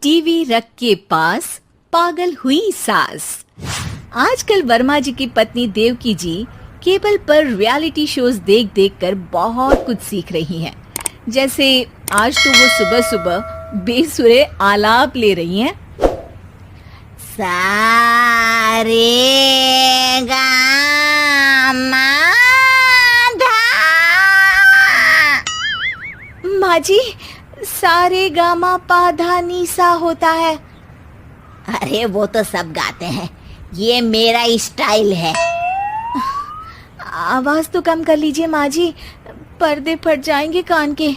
TV रख के पास पागल हुई सास। आजकल वर्मा जी की पत्नी देवकी जी केबल पर रियलिटी शोज देख देख कर बहुत कुछ सीख रही हैं। जैसे आज तो वो सुबह सुबह बेसुरे आलाप ले रही हैं। सारे गामा माँ जी, सारे गामा पा धा नी सा होता है। अरे वो तो सब गाते हैं, ये मेरा स्टाइल है। आवाज तो कम कर लीजिए माँ जी, पर्दे फट जाएंगे कान के।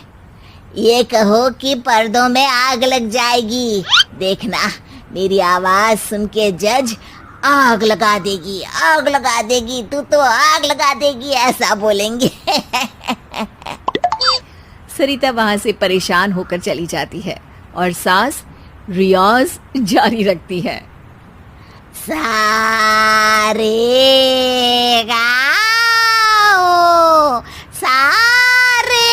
ये कहो कि पर्दों में आग लग जाएगी। देखना, मेरी आवाज सुन के जज आग लगा देगी, आग लगा देगी, तू तो आग लगा देगी, ऐसा बोलेंगे। सरिता वहां से परेशान होकर चली जाती है और सास रियाज जारी रखती है। सारे गाओ, सारे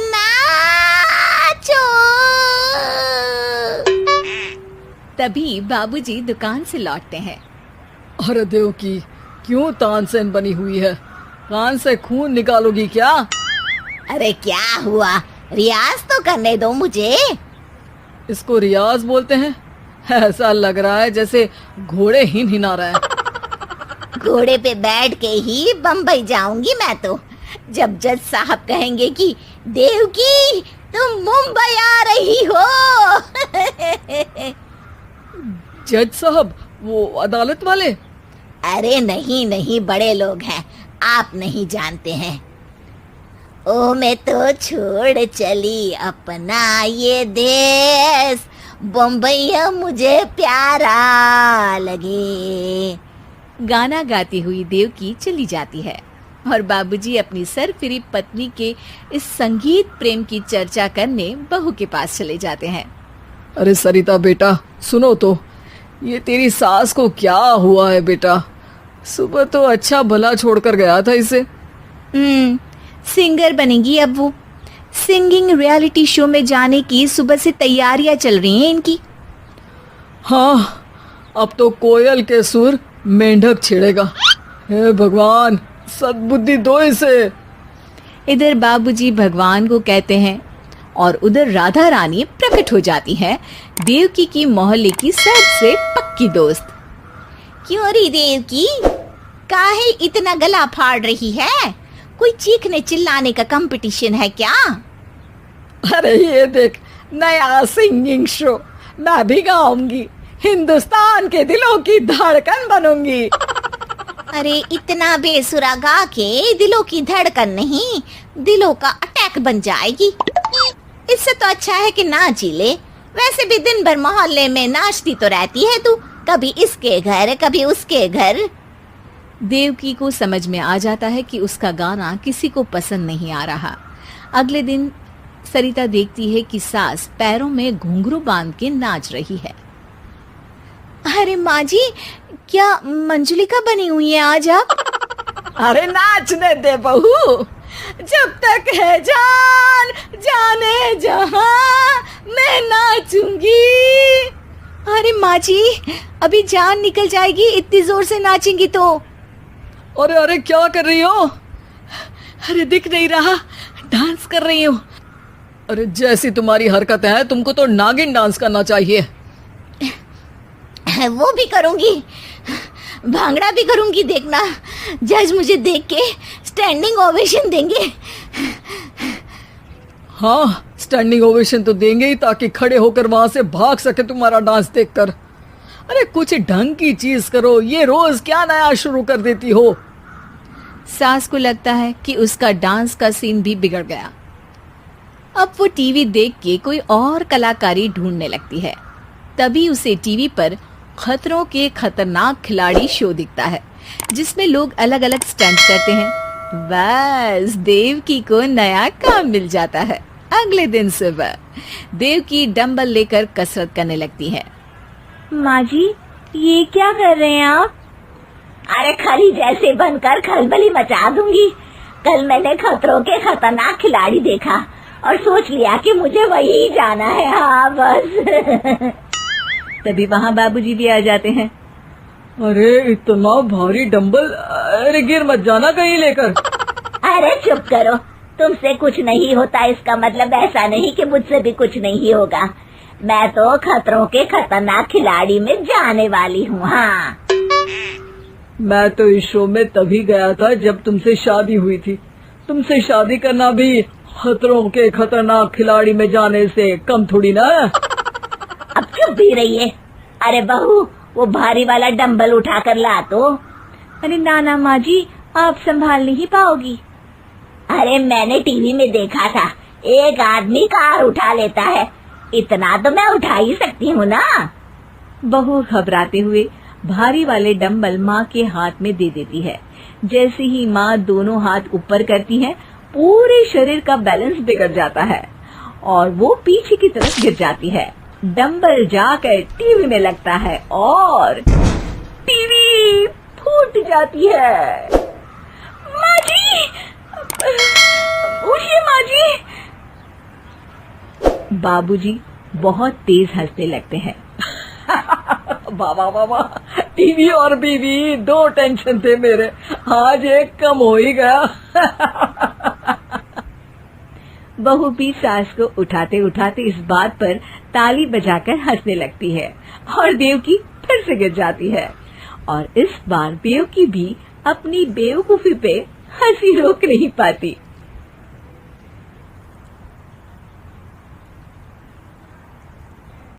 नाचो। तभी बाबूजी दुकान से लौटते हैं। अरे देवकी, क्यों तानसेन बनी हुई है? कान से खून निकालोगी क्या? अरे क्या हुआ, रियाज तो करने दो मुझे। इसको रियाज बोलते हैं? ऐसा लग रहा है जैसे घोड़े हिना रहा है। घोड़े पे बैठ के ही बम्बई जाऊंगी मैं तो, जब जज साहब कहेंगे कि देवकी तुम मुंबई आ रही हो। जज साहब, वो अदालत वाले? अरे नहीं नहीं, बड़े लोग हैं, आप नहीं जानते हैं। ओ मैं तो छोड़ चली अपना ये देश, बम्बई मुझे प्यारा लगे। गाना गाती हुई देवकी चली जाती है और बाबूजी अपनी सरफिरी पत्नी के इस संगीत प्रेम की चर्चा करने बहू के पास चले जाते हैं। अरे सरिता बेटा, सुनो तो, ये तेरी सास को क्या हुआ है बेटा? सुबह तो अच्छा भला छोड़कर गया था इसे। सिंगर बनेगी अब वो। सिंगिंग रियलिटी शो में जाने की सुबह से तैयारियां चल रही हैं इनकी। हाँ, अब तो कोयल के सुर मेंढक छेड़ेगा। हे भगवान, सद्बुद्धि दो इसे। इधर बाबूजी भगवान को कहते हैं और उधर राधा रानी प्रकट हो जाती है, देवकी की मोहल्ले की सबसे पक्की दोस्त। क्यों री देवकी, काहे इतना गला फाड़ रही है? कोई चीखने चिल्लाने का कंपटीशन है क्या? अरे ये देख, नया सिंगिंग शो, मैं भी गाऊंगी, हिंदुस्तान के दिलों की धड़कन बनूंगी। अरे इतना बेसुरा गा के दिलों की धड़कन नहीं, दिलों का अटैक बन जाएगी। इससे तो अच्छा है कि नाच ही ले। वैसे भी दिन भर मोहल्ले में नाचती तो रहती है तू, कभी इसके घर कभी उसके घर। देवकी को समझ में आ जाता है कि उसका गाना किसी को पसंद नहीं आ रहा। अगले दिन सरिता देखती है कि सास पैरों में घुंघरू बांध के नाच रही है। अरे माँ जी, क्या मंजुलिका बनी हुई है आज आप? अरे नाचने दे बहू, जब तक है जान जाने जहां मैं नाचूंगी। अरे माँ जी, अभी जान निकल जाएगी, इतनी जोर से नाचेंगी तो। अरे अरे, क्या कर रही हो? अरे दिख नहीं रहा, डांस कर रही हूँ। अरे जैसी तुम्हारी हरकत है, तुमको तो नागिन डांस करना चाहिए। वो भी करूंगी, भांगड़ा भी करूंगी। देखना, जज मुझे देख के स्टैंडिंग ओवेशन देंगे। हाँ, स्टैंडिंग ओवेशन तो देंगे ही, ताकि खड़े होकर वहां से भाग सके तुम्हारा डांस देखकर। अरे कुछ ढंग की चीज करो, ये रोज क्या नया शुरू कर देती हो? सास को लगता है कि उसका डांस का सीन भी बिगड़ गया। अब वो टीवी देख के कोई और कलाकारी ढूंढने लगती है। तभी उसे टीवी पर खतरों के खतरनाक खिलाड़ी शो दिखता है, जिसमें लोग अलग अलग स्टंट करते हैं। बस देवकी को नया काम मिल जाता है। अगले दिन सुबह देवकी डंबल लेकर कसरत करने लगती है। माँ जी, ये क्या कर रहे हैं आप? अरे खरी जैसे बनकर खलबली मचा दूंगी। कल मैंने खतरों के खतरनाक खिलाड़ी देखा, और सोच लिया कि मुझे वही जाना है। हाँ बस। तभी वहाँ बाबूजी भी आ जाते हैं। अरे इतना भारी डंबल, अरे गिर मत जाना कहीं लेकर। अरे चुप करो, तुमसे कुछ नहीं होता इसका मतलब ऐसा नहीं कि मुझसे भी कुछ नहीं होगा। मैं तो खतरों के खतरनाक खिलाड़ी में जाने वाली हूँ। हाँ, मैं तो इस शो में तभी गया था जब तुमसे शादी हुई थी। तुमसे शादी करना भी खतरों के खतरनाक खिलाड़ी में जाने से कम थोड़ी ना है। अब चुप भी रहिए। अरे बहू, वो भारी वाला डंबल उठा कर ला तो। अरे ना माँ जी, आप संभाल नहीं पाओगी। अरे मैंने टीवी में देखा था, एक आदमी कार उठा लेता है, इतना तो मैं उठा ही सकती हूँ ना। बहू घबराते हुए भारी वाले डंबल माँ के हाथ में दे देती है। जैसे ही माँ दोनों हाथ ऊपर करती है, पूरे शरीर का बैलेंस बिगड़ जाता है और वो पीछे की तरफ गिर जाती है। डंबल जाकर टीवी में लगता है और टीवी फूट जाती है। माँ जी, उठिए माँ जी। बाबूजी बहुत तेज हंसने लगते हैं। बाबा बाबा, टीवी और बीवी दो टेंशन थे मेरे, आज एक कम हो ही गया। बहू भी सास को उठाते उठाते इस बात पर ताली बजाकर हंसने लगती है और देवकी फिर से गिर जाती है। और इस बार देवकी भी अपनी बेवकूफी पे हंसी रोक नहीं पाती।